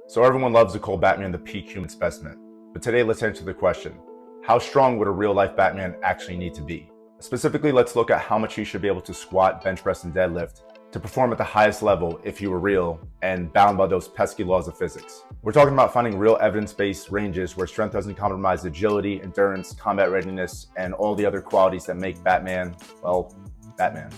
So everyone loves to call Batman the peak human specimen. But today let's answer the question, how strong would a real-life Batman actually need to be? Specifically, let's look at how much he should be able to squat, bench press, and deadlift to perform at the highest level if he were real and bound by those pesky laws of physics. We're talking about finding real evidence-based ranges where strength doesn't compromise agility, endurance, combat readiness, and all the other qualities that make Batman, well, Batman.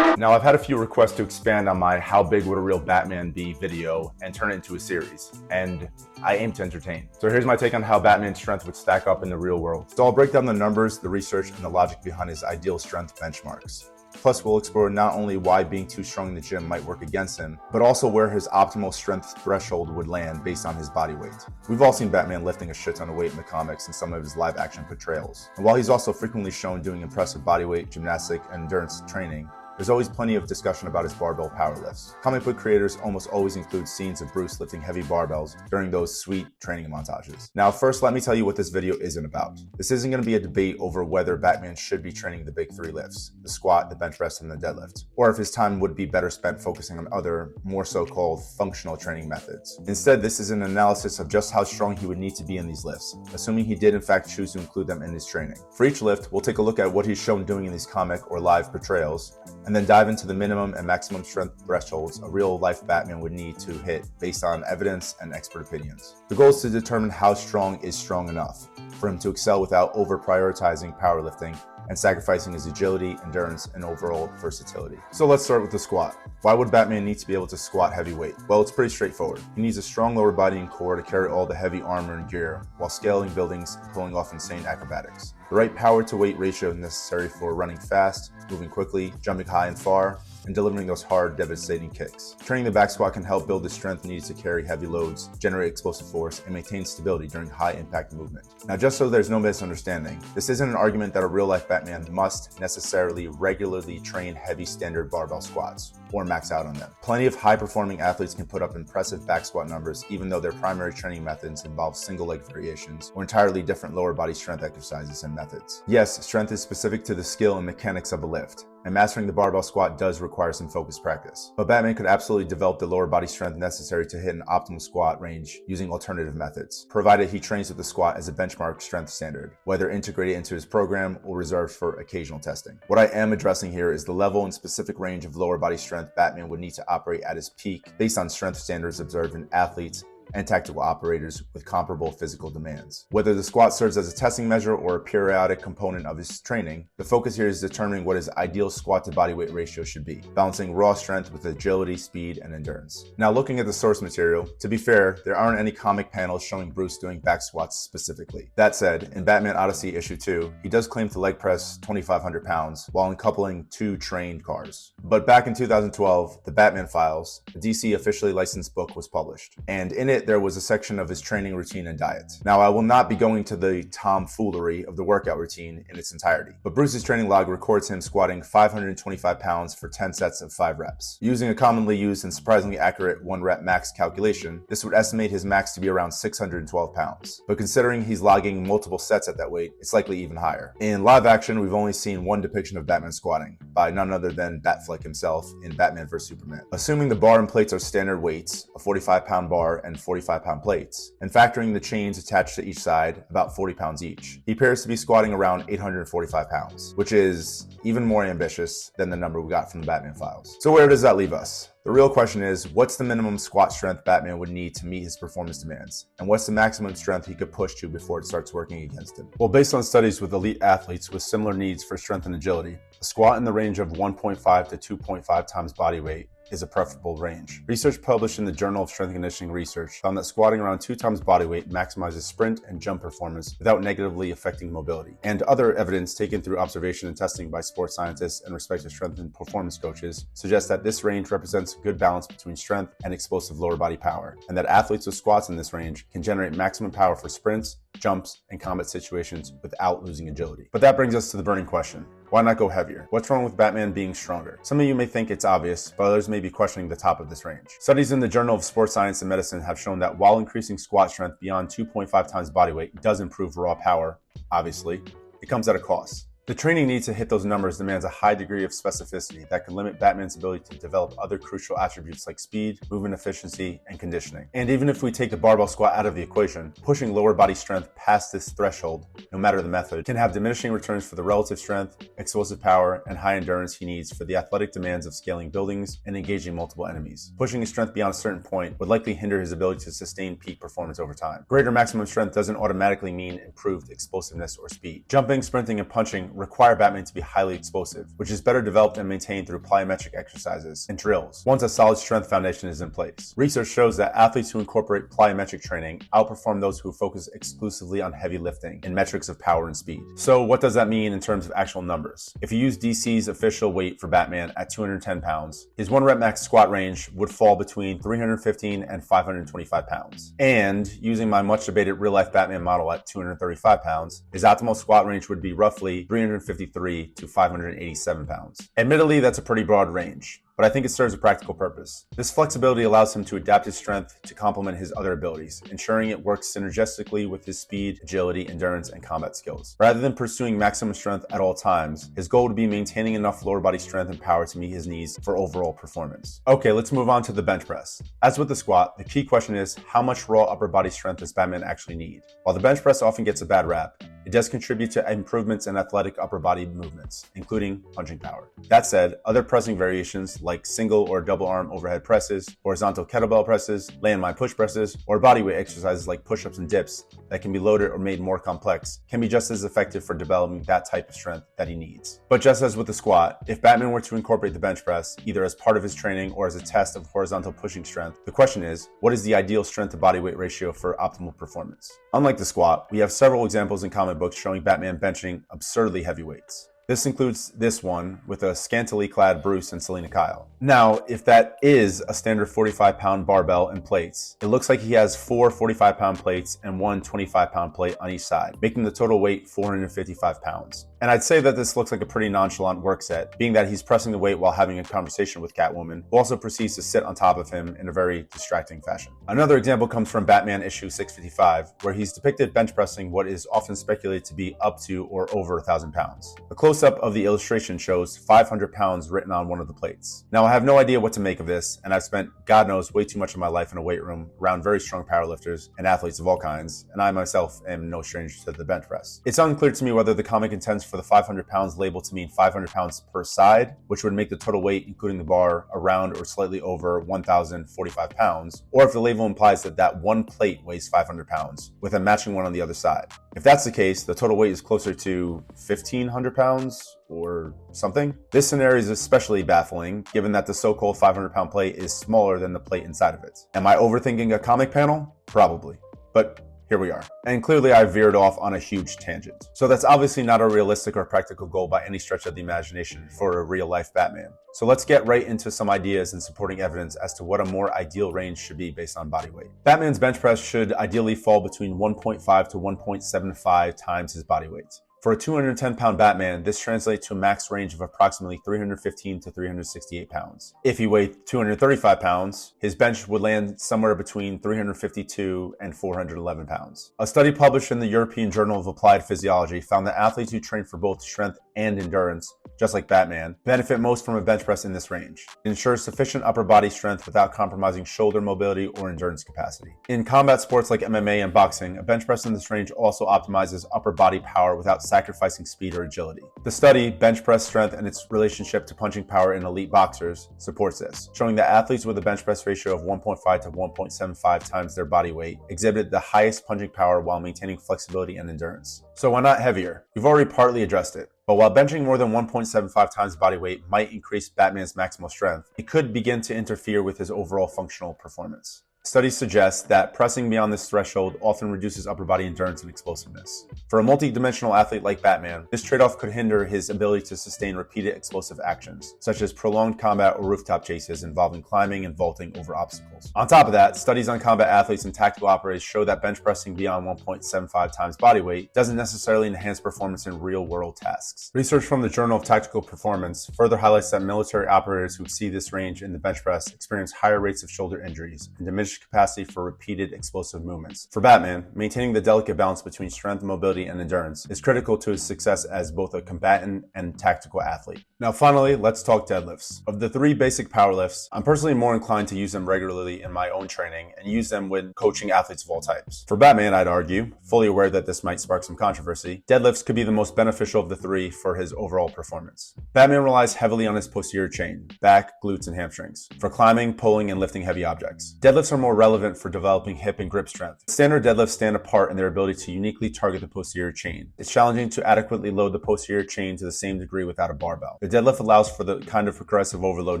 Now, I've had a few requests to expand on my How Big Would a Real Batman Be video and turn it into a series, and I aim to entertain. So here's my take on how Batman's strength would stack up in the real world. So I'll break down the numbers, the research, and the logic behind his ideal strength benchmarks. Plus, we'll explore not only why being too strong in the gym might work against him, but also where his optimal strength threshold would land based on his body weight. We've all seen Batman lifting a shit ton of weight in the comics and some of his live action portrayals. And while he's also frequently shown doing impressive body weight, gymnastic, and endurance training, there's always plenty of discussion about his barbell power lifts. Comic book creators almost always include scenes of Bruce lifting heavy barbells during those sweet training montages. Now, first, let me tell you what this video isn't about. This isn't going to be a debate over whether Batman should be training the big three lifts, the squat, the bench press, and the deadlift, or if his time would be better spent focusing on other, more so-called functional training methods. Instead, this is an analysis of just how strong he would need to be in these lifts, assuming he did in fact choose to include them in his training. For each lift, we'll take a look at what he's shown doing in these comic or live portrayals, and then dive into the minimum and maximum strength thresholds a real-life Batman would need to hit based on evidence and expert opinions. The goal is to determine how strong is strong enough for him to excel without over-prioritizing powerlifting and sacrificing his agility, endurance, and overall versatility. So let's start with the squat. Why would Batman need to be able to squat heavy weight? Well, it's pretty straightforward. He needs a strong lower body and core to carry all the heavy armor and gear while scaling buildings and pulling off insane acrobatics. The right power to weight ratio is necessary for running fast, moving quickly, jumping high and far, and delivering those hard, devastating kicks. Training the back squat can help build the strength needed to carry heavy loads, generate explosive force, and maintain stability during high-impact movement. Now, just so there's no misunderstanding, this isn't an argument that a real-life Batman must necessarily regularly train heavy standard barbell squats or max out on them. Plenty of high-performing athletes can put up impressive back squat numbers even though their primary training methods involve single leg variations or entirely different lower body strength exercises and methods. Yes, strength is specific to the skill and mechanics of a lift, and mastering the barbell squat does require some focused practice. But Batman could absolutely develop the lower body strength necessary to hit an optimal squat range using alternative methods, provided he trains with the squat as a benchmark strength standard, whether integrated into his program or reserved for occasional testing. What I am addressing here is the level and specific range of lower body strength Batman would need to operate at his peak based on strength standards observed in athletes and tactical operators with comparable physical demands. Whether the squat serves as a testing measure or a periodic component of his training, the focus here is determining what his ideal squat to body weight ratio should be, balancing raw strength with agility, speed, and endurance. Now, looking at the source material, to be fair, there aren't any comic panels showing Bruce doing back squats specifically. That said, in Batman Odyssey issue 2, he does claim to leg press 2,500 pounds while uncoupling 2 trained cars. But back in 2012, the Batman Files, a DC officially licensed book, was published, and in it there was a section of his training routine and diet. Now, I will not be going to the tomfoolery of the workout routine in its entirety, but Bruce's training log records him squatting 525 pounds for 10 sets of 5 reps. Using a commonly used and surprisingly accurate 1 rep max calculation, this would estimate his max to be around 612 pounds. But considering he's logging multiple sets at that weight, it's likely even higher. In live action, we've only seen one depiction of Batman squatting, by none other than Batfleck himself in Batman vs Superman. Assuming the bar and plates are standard weights, a 45-pound bar and 45-pound plates, and factoring the chains attached to each side, about 40 pounds each, he appears to be squatting around 845 pounds, which is even more ambitious than the number we got from the Batman Files. So where does that leave us? The real question is, what's the minimum squat strength Batman would need to meet his performance demands? And what's the maximum strength he could push to before it starts working against him? Well, based on studies with elite athletes with similar needs for strength and agility, a squat in the range of 1.5 to 2.5 times body weight is a preferable range. Research published in the Journal of Strength and Conditioning Research found that squatting around 2 times body weight maximizes sprint and jump performance without negatively affecting mobility. And other evidence taken through observation and testing by sports scientists and respective strength and performance coaches suggests that this range represents a good balance between strength and explosive lower body power, and that athletes with squats in this range can generate maximum power for sprints, jumps, and combat situations without losing agility. But that brings us to the burning question. Why not go heavier? What's wrong with Batman being stronger? Some of you may think it's obvious, but others may be questioning the top of this range. Studies in the Journal of Sports Science and Medicine have shown that while increasing squat strength beyond 2.5 times body weight does improve raw power, obviously, it comes at a cost. The training needs to hit those numbers demands a high degree of specificity that could limit Batman's ability to develop other crucial attributes like speed, movement efficiency, and conditioning. And even if we take the barbell squat out of the equation, pushing lower body strength past this threshold, no matter the method, can have diminishing returns for the relative strength, explosive power, and high endurance he needs for the athletic demands of scaling buildings and engaging multiple enemies. Pushing his strength beyond a certain point would likely hinder his ability to sustain peak performance over time. Greater maximum strength doesn't automatically mean improved explosiveness or speed. Jumping, sprinting, and punching require Batman to be highly explosive, which is better developed and maintained through plyometric exercises and drills, once a solid strength foundation is in place. Research shows that athletes who incorporate plyometric training outperform those who focus exclusively on heavy lifting and metrics of power and speed. So what does that mean in terms of actual numbers? If you use DC's official weight for Batman at 210 pounds, his 1 rep max squat range would fall between 315 and 525 pounds. And using my much debated real life Batman model at 235 pounds, his optimal squat range would be roughly 353 to 587 pounds. Admittedly, that's a pretty broad range, but I think it serves a practical purpose. This flexibility allows him to adapt his strength to complement his other abilities, ensuring it works synergistically with his speed, agility, endurance, and combat skills. Rather than pursuing maximum strength at all times, his goal would be maintaining enough lower body strength and power to meet his needs for overall performance. Okay, let's move on to the bench press. As with the squat, the key question is how much raw upper body strength does Batman actually need? While the bench press often gets a bad rap, it does contribute to improvements in athletic upper body movements, including punching power. That said, other pressing variations like single or double arm overhead presses, horizontal kettlebell presses, landmine push presses, or bodyweight exercises like push-ups and dips that can be loaded or made more complex can be just as effective for developing that type of strength that he needs. But just as with the squat, if Batman were to incorporate the bench press, either as part of his training or as a test of horizontal pushing strength, the question is, what is the ideal strength to body weight ratio for optimal performance? Unlike the squat, we have several examples in comic books showing Batman benching absurdly heavy weights. This includes this one with a scantily clad Bruce and Selina Kyle. Now, if that is a standard 45-pound barbell and plates, it looks like he has 4 45-pound plates and 1 25-pound plate on each side, making the total weight 455 pounds. And I'd say that this looks like a pretty nonchalant work set, being that he's pressing the weight while having a conversation with Catwoman, who also proceeds to sit on top of him in a very distracting fashion. Another example comes from Batman issue 655, where he's depicted bench pressing what is often speculated to be up to or over 1,000 pounds. A close-up of the illustration shows 500 pounds written on one of the plates. Now, I have no idea what to make of this, and I've spent, God knows, way too much of my life in a weight room around very strong powerlifters and athletes of all kinds, and I myself am no stranger to the bench press. It's unclear to me whether the comic intends for the 500 pounds label to mean 500 pounds per side, which would make the total weight, including the bar, around or slightly over 1,045 pounds, or if the label implies that that one plate weighs 500 pounds, with a matching one on the other side. If that's the case, the total weight is closer to 1,500 pounds or something. This scenario is especially baffling, given that the so-called 500-pound plate is smaller than the plate inside of it. Am I overthinking a comic panel? Probably. But here we are. And clearly I veered off on a huge tangent. So that's obviously not a realistic or practical goal by any stretch of the imagination for a real-life Batman. So let's get right into some ideas and supporting evidence as to what a more ideal range should be based on body weight. Batman's bench press should ideally fall between 1.5 to 1.75 times his body weight. For a 210-pound Batman, this translates to a max range of approximately 315 to 368 pounds. If he weighed 235 pounds, his bench would land somewhere between 352 and 411 pounds. A study published in the European Journal of Applied Physiology found that athletes who train for both strength and endurance, just like Batman, benefit most from a bench press in this range. It ensures sufficient upper body strength without compromising shoulder mobility or endurance capacity. In combat sports like MMA and boxing, a bench press in this range also optimizes upper body power without sacrificing speed or agility. The study, Bench Press Strength and its Relationship to Punching Power in Elite Boxers, supports this, showing that athletes with a bench press ratio of 1.5 to 1.75 times their body weight exhibited the highest punching power while maintaining flexibility and endurance. So why not heavier? We've already partly addressed it. But while benching more than 1.75 times body weight might increase Batman's maximal strength, it could begin to interfere with his overall functional performance. Studies suggest that pressing beyond this threshold often reduces upper body endurance and explosiveness. For a multi-dimensional athlete like Batman, this trade-off could hinder his ability to sustain repeated explosive actions, such as prolonged combat or rooftop chases involving climbing and vaulting over obstacles. On top of that, studies on combat athletes and tactical operators show that bench pressing beyond 1.75 times body weight doesn't necessarily enhance performance in real-world tasks. Research from the Journal of Tactical Performance further highlights that military operators who exceed this range in the bench press experience higher rates of shoulder injuries and diminishing diminished capacity for repeated explosive movements. For Batman, maintaining the delicate balance between strength, mobility, and endurance is critical to his success as both a combatant and tactical athlete. Now finally, let's talk deadlifts. Of the three basic power lifts, I'm personally more inclined to use them regularly in my own training and use them when coaching athletes of all types. For Batman, I'd argue, fully aware that this might spark some controversy, deadlifts could be the most beneficial of the three for his overall performance. Batman relies heavily on his posterior chain, back, glutes, and hamstrings, for climbing, pulling, and lifting heavy objects. Deadlifts are more relevant for developing hip and grip strength. Standard deadlifts stand apart in their ability to uniquely target the posterior chain. It's challenging to adequately load the posterior chain to the same degree without a barbell. The deadlift allows for the kind of progressive overload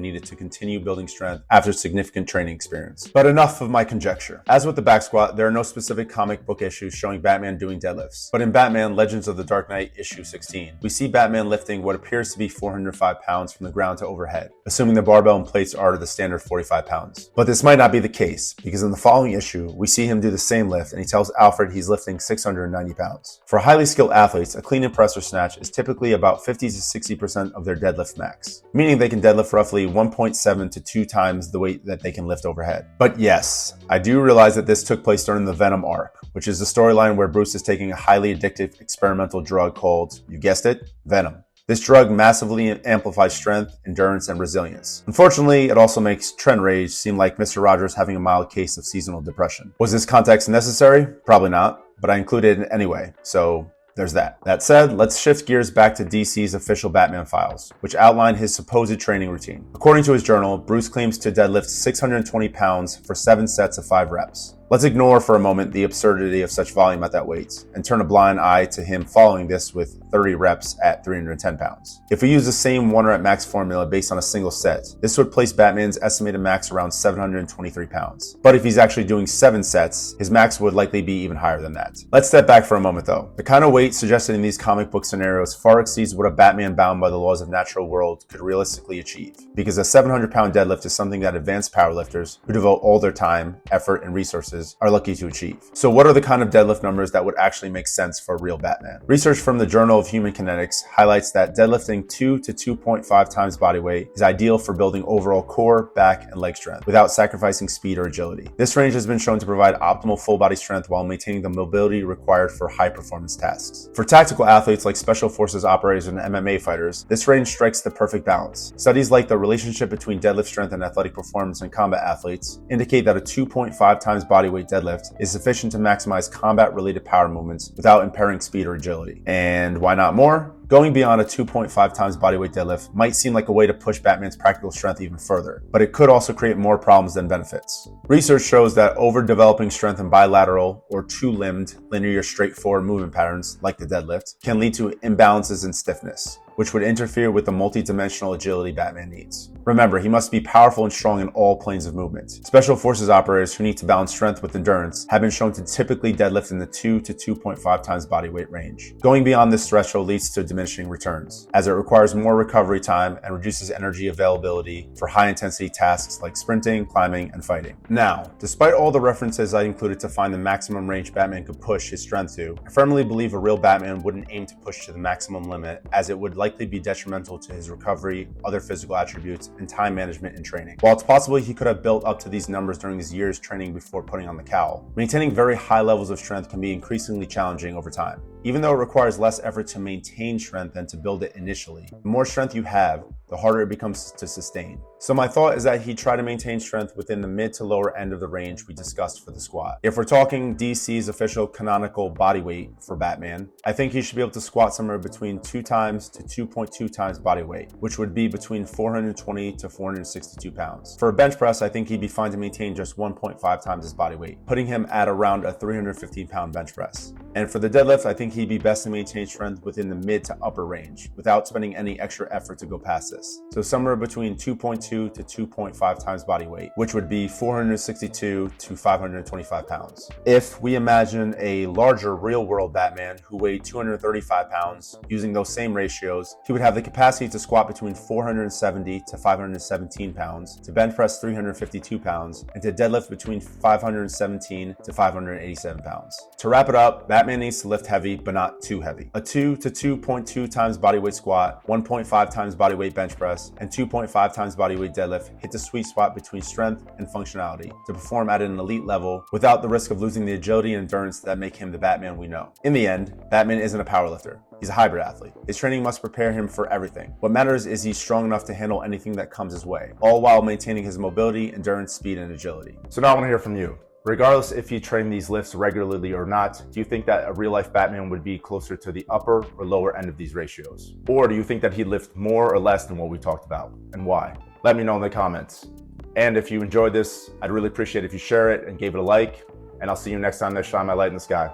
needed to continue building strength after significant training experience. But enough of my conjecture. As with the back squat, there are no specific comic book issues showing Batman doing deadlifts. But in Batman Legends of the Dark Knight issue 16, we see Batman lifting what appears to be 405 pounds from the ground to overhead, assuming the barbell and plates are the standard 45 pounds. But this might not be the case, because in the following issue, we see him do the same lift and he tells Alfred he's lifting 690 pounds. For highly skilled athletes, a clean and press or snatch is typically about 50 to 60% of their deadlift max, meaning they can deadlift roughly 1.7 to 2 times the weight that they can lift overhead. But yes, I do realize that this took place during the Venom arc, which is the storyline where Bruce is taking a highly addictive experimental drug called, you guessed it, Venom. This drug massively amplifies strength, endurance, and resilience. Unfortunately, it also makes Trent Rage seem like Mr. Rogers having a mild case of seasonal depression. Was this context necessary? Probably not, but I included it anyway, so there's that. That said, let's shift gears back to DC's official Batman files, which outline his supposed training routine. According to his journal, Bruce claims to deadlift 620 pounds for 7 sets of 5 reps. Let's ignore for a moment the absurdity of such volume at that weight and turn a blind eye to him following this with 30 reps at 310 pounds. If we use the same 1 rep max formula based on a single set, this would place Batman's estimated max around 723 pounds. But if he's actually doing 7 sets, his max would likely be even higher than that. Let's step back for a moment though. The kind of weight suggested in these comic book scenarios far exceeds what a Batman bound by the laws of natural world could realistically achieve, because a 700-pound deadlift is something that advanced powerlifters who devote all their time, effort, and resources are lucky to achieve. So what are the kind of deadlift numbers that would actually make sense for a real Batman? Research from the Journal of Human Kinetics highlights that deadlifting 2 to 2.5 times body weight is ideal for building overall core, back, and leg strength without sacrificing speed or agility. This range has been shown to provide optimal full body strength while maintaining the mobility required for high performance tasks. For tactical athletes like special forces operators and MMA fighters, this range strikes the perfect balance. Studies like the relationship between deadlift strength and athletic performance in combat athletes indicate that a 2.5 times body weight deadlift is sufficient to maximize combat-related power movements without impairing speed or agility. And why not more? Going beyond a 2.5 times bodyweight deadlift might seem like a way to push Batman's practical strength even further, but it could also create more problems than benefits. Research shows that overdeveloping strength in bilateral or two-limbed, linear, straightforward movement patterns, like the deadlift, can lead to imbalances in stiffness, which would interfere with the multi-dimensional agility Batman needs. Remember, he must be powerful and strong in all planes of movement. Special forces operators who need to balance strength with endurance have been shown to typically deadlift in the 2 to 2.5 times body weight range. Going beyond this threshold leads to diminishing returns, as it requires more recovery time and reduces energy availability for high-intensity tasks like sprinting, climbing, and fighting. Now, despite all the references I included to find the maximum range Batman could push his strength to, I firmly believe a real Batman wouldn't aim to push to the maximum limit, as it would likely be detrimental to his recovery, other physical attributes, and time management in training. While it's possible he could have built up to these numbers during his years training before putting on the cowl, maintaining very high levels of strength can be increasingly challenging over time. Even though it requires less effort to maintain strength than to build it initially, the more strength you have, the harder it becomes to sustain. So my thought is that he'd try to maintain strength within the mid to lower end of the range we discussed for the squat. If we're talking DC's official canonical body weight for Batman, I think he should be able to squat somewhere between 2 times to 2.2 times body weight, which would be between 420 to 462 pounds. For a bench press, I think he'd be fine to maintain just 1.5 times his body weight, putting him at around a 315-pound bench press. And for the deadlift, I think he'd be best to maintain strength within the mid to upper range without spending any extra effort to go past this. So somewhere between 2.2 to 2.5 times body weight, which would be 462 to 525 pounds. If we imagine a larger real-world Batman who weighed 235 pounds, using those same ratios, he would have the capacity to squat between 470 to 517 pounds, to bench press 352 pounds, and to deadlift between 517 to 587 pounds. To wrap it up, Batman needs to lift heavy but not too heavy. A 2 to 2.2 times bodyweight squat, 1.5 times bodyweight bench press, and 2.5 times bodyweight deadlift hit the sweet spot between strength and functionality to perform at an elite level without the risk of losing the agility and endurance that make him the Batman we know. In the end, Batman isn't a powerlifter. He's a hybrid athlete. His training must prepare him for everything. What matters is he's strong enough to handle anything that comes his way, all while maintaining his mobility, endurance, speed, and agility. So now I want to hear from you. Regardless if you train these lifts regularly or not, do you think that a real life Batman would be closer to the upper or lower end of these ratios? Or do you think that he'd lift more or less than what we talked about, and why? Let me know in the comments. And if you enjoyed this, I'd really appreciate it if you share it and gave it a like, and I'll see you next time I shine my light in the sky.